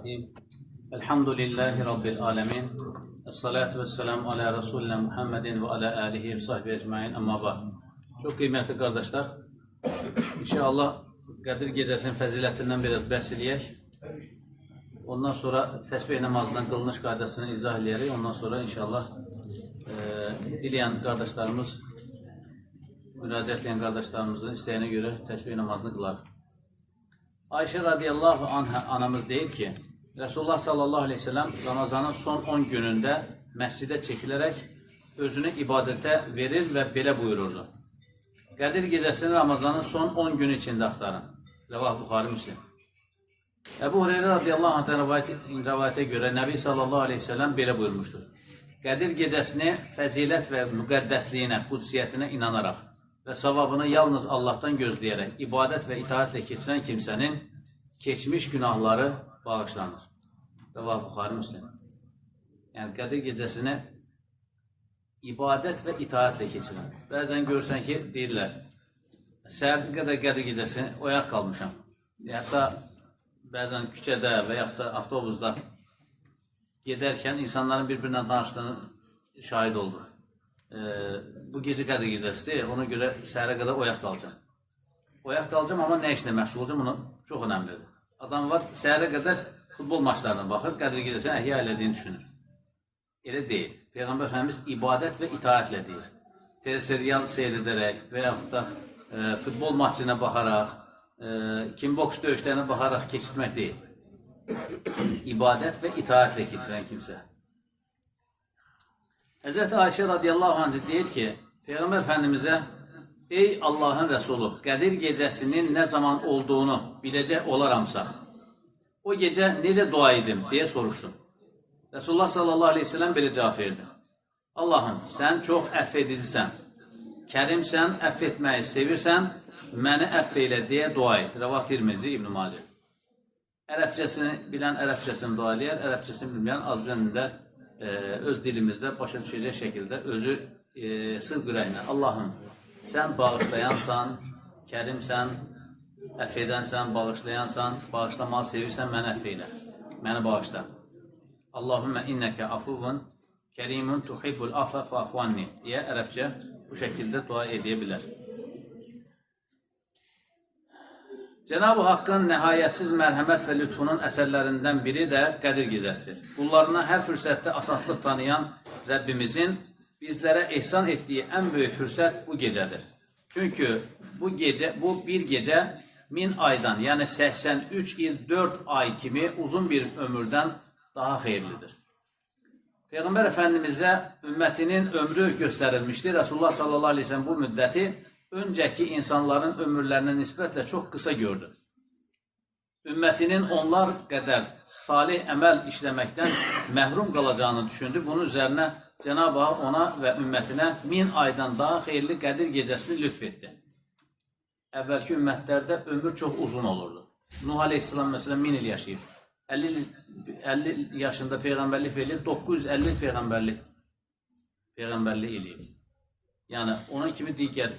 Bismillahirrahmanirrahim. Elhamdülillahi Rabbil alemin. Esselatu vesselamu ala Resulina Muhammedin ve ala alihi ve sahbihi ecmain. Amma ba'd. Çok kıymetli kardeşler, İnşallah Qədir Gecəsinin fəzilətindən biraz bəhs edək. Ondan sonra təsbih namazından qılınış qaydasını izah edək. Ondan sonra inşallah diləyən qardaşlarımız, müraciət edən qardaşlarımızın istəyinə görə təsbih namazını qılar. Ayşə radiyallahu anhə anamız deyir ki, Resulullah sallallahu aleyhi ve sellem Ramazanın son 10 günündə məscidə çəkilərək özünü ibadətə verir və belə buyururdu. Qədir gecəsini Ramazanın son 10 günü içində axtarın. Rəvah Buxari Müslim. Əbu Hüreyrə radiyallahu anhə rəvayətə görə Nəbi sallallahu aleyhi ve sellem belə buyurmuşdur. Qədir gecəsini fəzilət və müqəddəsliyinə, qudsiyyətinə inanaraq və savabını yalnız Allahdan gözləyərək ibadət və itaətlə keçirən kimsənin keçmiş günahları bağışlanır. Rəvah Buxari Müslim. Yəni Qədir gecəsini ibadət və itaətlə keçirən. Bəzən görürsən ki, deyirlər, səhər qədər Qədir gecəsini oyaq qalmışam. Hətta bəzən küçədə və yaxud da avtobusda gedərkən insanların bir-birindən danışdığını şahid oldu. Bu gecə Qədir gecəsidir, ona görə səhərə qədər oyaq qalacam. Oyaq qalacam, amma nə işlə məşğul olacam, ona çox önəmlidir. Adam var, səhərə qədər futbol maçlarına baxır, Qədir gecəsini əhya elədiyini düşünür. Elə deyil. Peyğəmbər Efendimiz ibadət və itaətlə deyir. Teleserial seyr edərək və yaxud da futbol maçına baxaraq, kimboks döyüşlərinə baxaraq keçirmək deyil. İbadət və itaətlə keçirən kimsə. Həzrəti Ayşə radiyallahu anh deyir ki, Peyğəmbər Efendimizə, ey Allahın Rəsulu, Qədir gecəsinin nə zaman olduğunu biləcək olaramsa, o gecə necə dua edim deyə soruşdum. Resulullah sallallahu aleyhi ve sellem belə cavab verdi. Allahım, sən çox əff edicisən, kərimsən, əff etməyi sevirsən, məni əff eylə deyə dua et. Rəvah Tirmizi, İbn-i Macə. Ərəbcəsini bilən ərəbcəsini dua eləyər, ərəbcəsini bilməyən azcənində öz dilimizdə başa düşəcək şəkildə özü sırf ürəklə. Allahım, sən bağışlayansan, kərimsən, əff edənsən, bağışlayansan, bağışlamağı sevirsən, məni əff eylə, məni bağışla. Allahümmə innəkə afuvun kərimun tuhibbul afə fa'fuanni deyə ərəbcə bu şəkildə dua edə bilər. Cenab-ı Haqqın nəhayətsiz mərhəmət və lütfunun əsərlərindən biri də Qədir gecəsidir. Qullarına hər fürsətdə asanlıq tanıyan Rəbbimizin bizlərə ehsan etdiyi ən böyük fürsət bu gecədir. Çünki bu bir gecə 1000 aydan, yəni 83 il 4 ay kimi uzun bir ömürdən daha xeyirlidir. Peyğəmbər Efendimizə ümmətinin ömrü göstərilmişdir. Resulullah sallallahu aleyhi ve sellem bu müddəti öncəki insanların ömürlərinə nisbətlə çox qısa gördü. Ümmətinin onlar qədər salih əməl işləməkdən məhrum qalacağını düşündü. Bunun üzərinə Cenab-ı Hak ona və ümmətinə 1000 aydan daha xeyirli Qədir gecəsini lütf etdi. Əvvəlki ümmətlərdə ömür çox uzun olurdu. Nuh aleyhisselam məsələn 1000 il yaşayıb. 50 yaşında peyğəmbərlik verilib, 950 peyğəmbərlik eləyib. Yəni, onun kimi digər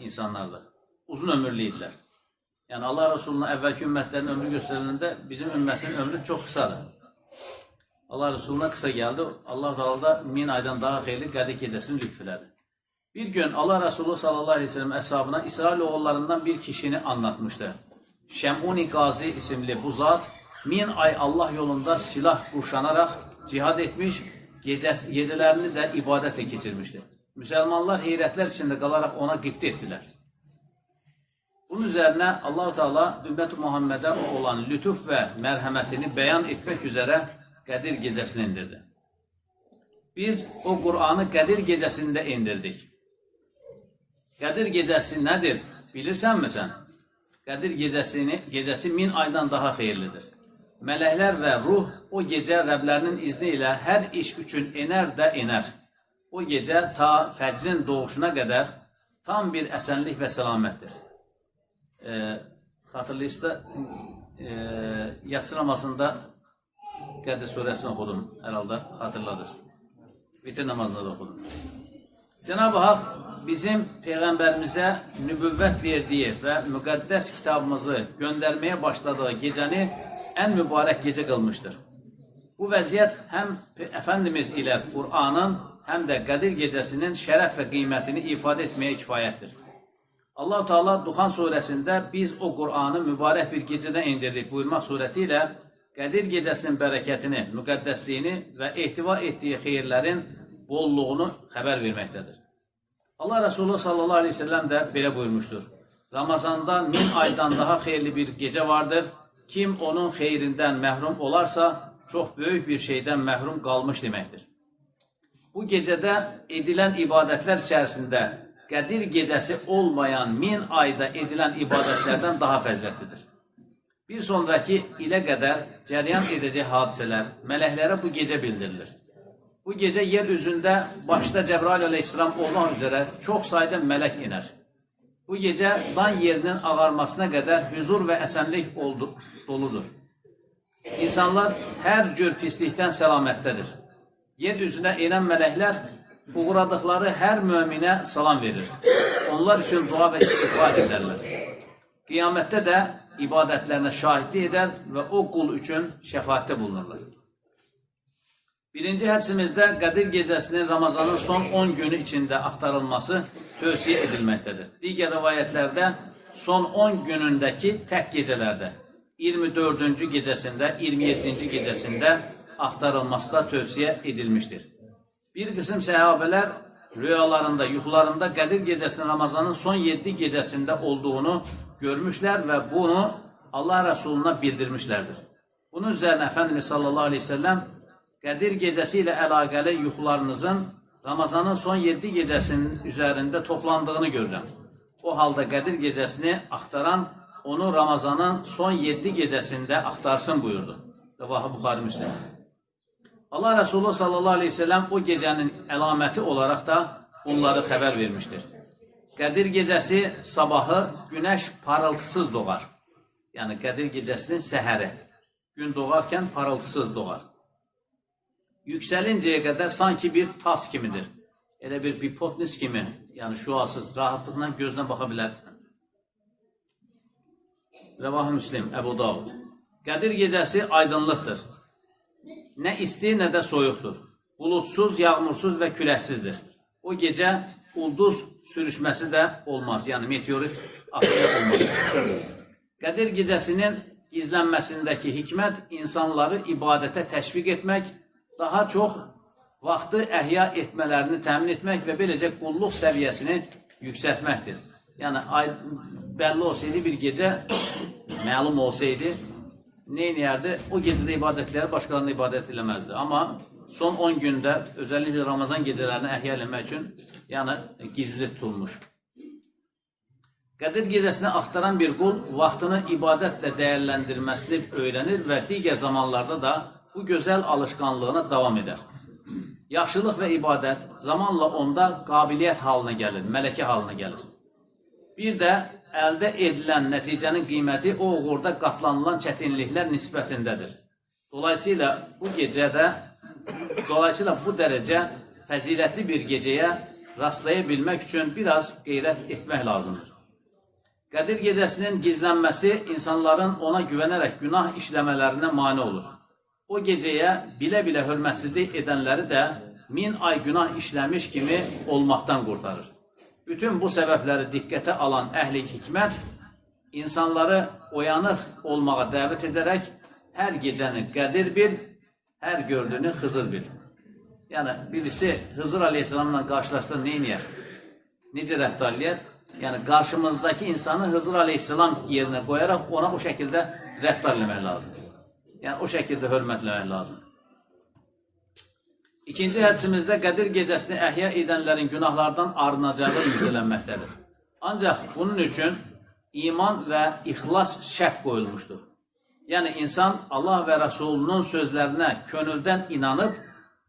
insanlar da uzun ömürlü idilər. Yəni, Allah Resulü'nün əvvəlki ümmətlərin ömrü göstəriləndə bizim ümmətin ömrü çox qısadır. Allah Resulü'na qısa gəldi. Allah da 1000 aydan daha xeyirli Qədir gecəsini lütf elədi. Bir gün Allah Resulü sallallahu aleyhi ve sellem əshabına İsrail oğullarından bir kişini anlatmışdı. Şəmuni Qazi isimli bu zat 1000 ay Allah yolunda silah qurşanaraq cihad etmiş, gecələrini də ibadətlə keçirmişdi. Müsəlmanlar heyrətlər içində qalaraq ona qibtə etdilər. Bunun üzərinə Allah-u Teala ümmət-i Muhammedə olan lütuf və mərhəmətini bəyan etmək üzərə Qədir gecəsini indirdi. Biz o Qur'anı Qədir gecəsində indirdik. Qədir gecəsi nədir? Bilirsənmi sən? Qədir gecəsi 1000 aydan daha xeyirlidir. Mələklər və ruh o gecə Rəblərinin izni ilə hər iş üçün enər də enər. O gecə ta fəcrin doğuşuna qədər tam bir əsənlik və səlamətdir. Xatırlayırsa, yatsı namazında Qədir surəsini oxudum, hər halda xatırladınız. Vitir namazında da oxudum. Cenab-ı Hak bizim Peyğəmbərimizə nübüvvət verdiyi və müqəddəs kitabımızı göndərməyə başladığı gecəni ən mübarək gecə qılmışdır. Bu vəziyyət həm Əfəndimiz ilə Qur'anın, həm də Qədir gecəsinin şərəf və qiymətini ifadə etməyə kifayətdir. Allah-u Teala Duxan surəsində biz o Qur'anı mübarək bir gecədə indirdik buyurmaq surəti ilə Qədir gecəsinin bərəkətini, müqəddəsliyini və ehtiva etdiyi xeyirlərin bolluğunu xəbər verməkdədir. Allah Resulü sallallahu aleyhi ve sellem də belə buyurmuşdur. Ramazanda 1000 aydan daha xeyirli bir gecə vardır. Kim onun xeyrindən məhrum olarsa, çox böyük bir şeydən məhrum qalmış deməkdir. Bu gecədə edilən ibadətlər içərisində Qədir gecəsi olmayan 1000 ayda edilən ibadətlərdən daha fəzilətlidir. Bir sonraki ilə qədər cəryan edəcək hadisələr mələklərə bu gecə bildirilir. Bu gecə yer üzündə başda Cəbrail əleyhissalam olmaq üzrə çox sayda mələk iner. Bu gecə dan yerinin ağarmasına qədər huzur və əsənlik doludur. İnsanlar hər cür pislikdən səlamətdədir. Yer üzünə enən mələklər uğradıqları hər möminə salam verir. Onlar üçün dua və istiğfar edərlər. Qiyamətdə də ibadətlərinə şahidlik edər və o qul üçün şəfaətdə bulunurlar. Birinci hədsimizdə Qədir gecəsinin Ramazanın son 10 günü içində axtarılması tövsiyə edilməkdədir. Digər rivayətlərdə son 10 günündəki tək gecələrdə 24-cü gecəsində, 27-ci gecəsində axtarılması da tövsiyə edilmişdir. Bir qism səhabələr rüyalarında, yuxularında Qədir gecəsinin Ramazanın son 7 gecəsində olduğunu görmüşlər və bunu Allah Rəsuluna bildirmişlərdir. Bunun üzərinə Əfəndimiz sallallahu aleyhi ve sellem Qədir gecəsi ilə əlaqəli yuxularınızın Ramazanın son 7 gecəsinin üzərində toplandığını görürəm. O halda Qədir gecəsini axtaran onu Ramazanın son 7 gecəsində axtarsın buyurdu. Rəvahı Buxari Müslim. Allah Resulü sallallahu aleyhi ve sellem o gecənin əlaməti olaraq da onları xəbər vermişdir. Qədir gecəsi sabahı günəş parıltısız doğar. Yəni Qədir gecəsinin səhəri. Gün doğarkən parıltısız doğar. Yüksəlincəyə qədər sanki bir tas kimidir. Elə bir hipotnis kimi, yəni şüasız, rahatlıqla gözlə baxa bilərsən. Rəvahı Müslim, Əbu Davud. Qədir gecəsi aydınlıqdır. Nə isti, nə də soyuqdur. Bulutsuz, yağmursuz və küləksizdir. O gecə ulduz sürüşməsi də olmaz, yəni meteorit akıya olmaz. Qədir gecəsinin gizlənməsindəki hikmət insanları ibadətə təşviq etmək, daha çox vaxtı əhya etmələrini təmin etmək və beləcə qulluq səviyyəsini yüksəltməkdir. Yəni, bəlli olsaydı bir gecə, məlum olsaydı, neyniyərdi? O gecədə ibadətləri başqalarına ibadət eləməzdi. Amma son 10 gündə, özəlliklə Ramazan gecələrini əhya eləmək üçün, yəni gizli tutulmuş. Qədir gecəsini axtaran bir qul vaxtını ibadətlə dəyərləndirməsini öyrənir və digər zamanlarda da bu gözəl alışqanlığına davam edər. Yaxşılıq və ibadət zamanla onda qabiliyyət halına gəlir, mələkə halına gəlir. Bir də əldə edilən nəticənin qiyməti o uğurda qatlanılan çətinliklər nisbətindədir. Dolayısıyla bu dərəcə fəzilətli bir gecəyə rastlaya bilmək üçün biraz qeyrət etmək lazımdır. Qədir gecəsinin gizlənməsi insanların ona güvənərək günah işləmələrinə mane olur. O gecəyə bilə-bilə hörmətsizlik edənləri də 1000 ay günah işləmiş kimi olmaqdan qurtarır. Bütün bu səbəbləri diqqətə alan əhli hikmət insanları oyanıq olmağa dəvət edərək hər gecəni Qədir bil, hər gördüyünü Xızır bil. Yəni, birisi Xızır aleyhissalamla qarşılaşsa neyniyər? Necə rəftar eləyər? Yəni, qarşımızdakı insanı Xızır aleyhissalam yerinə qoyaraq ona o şəkildə rəftar eləmək lazımdır. Yəni, o şəkildə hörmətləmək lazımdır. İkinci hədisimizdə Qədir gecəsini əhya edənlərin günahlardan arınacağı müjdələnməkdədir. Ancaq bunun üçün iman və ixlas şərt qoyulmuşdur. Yəni, insan Allah və Rəsulunun sözlərinə könüldən inanıb,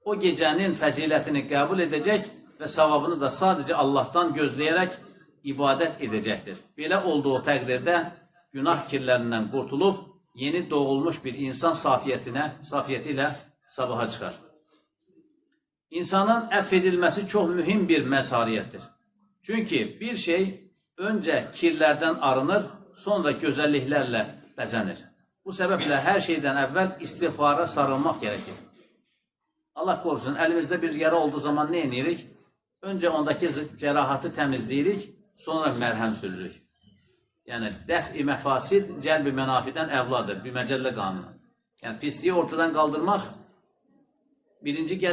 o gecənin fəzilətini qəbul edəcək və savabını da sadəcə Allahdan gözləyərək ibadət edəcəkdir. Belə olduğu təqdirdə günah kirlərindən qurtulub, yeni doğulmuş bir insan safiyyəti ilə sabaha çıxar. insanın əff edilməsi çox mühim bir məzhariyyətdir. Çünki bir şey öncə kirlərdən arınır, sonra gözəlliklərlə bəzənir. Bu səbəblə hər şeydən əvvəl istiğfara sarılmaq gərəkir. Allah qorusun, əlimizdə bir yara olduğu zaman nə edirik? Öncə ondakı cərahatı təmizləyirik, sonra mərhəm sürürük. Yəni, dəf-i məfasid cəlb-i mənafidən əvladır, bir məcəllə qanunu. Yəni, pisliyi ortadan qaldırmaq birinci gəlir.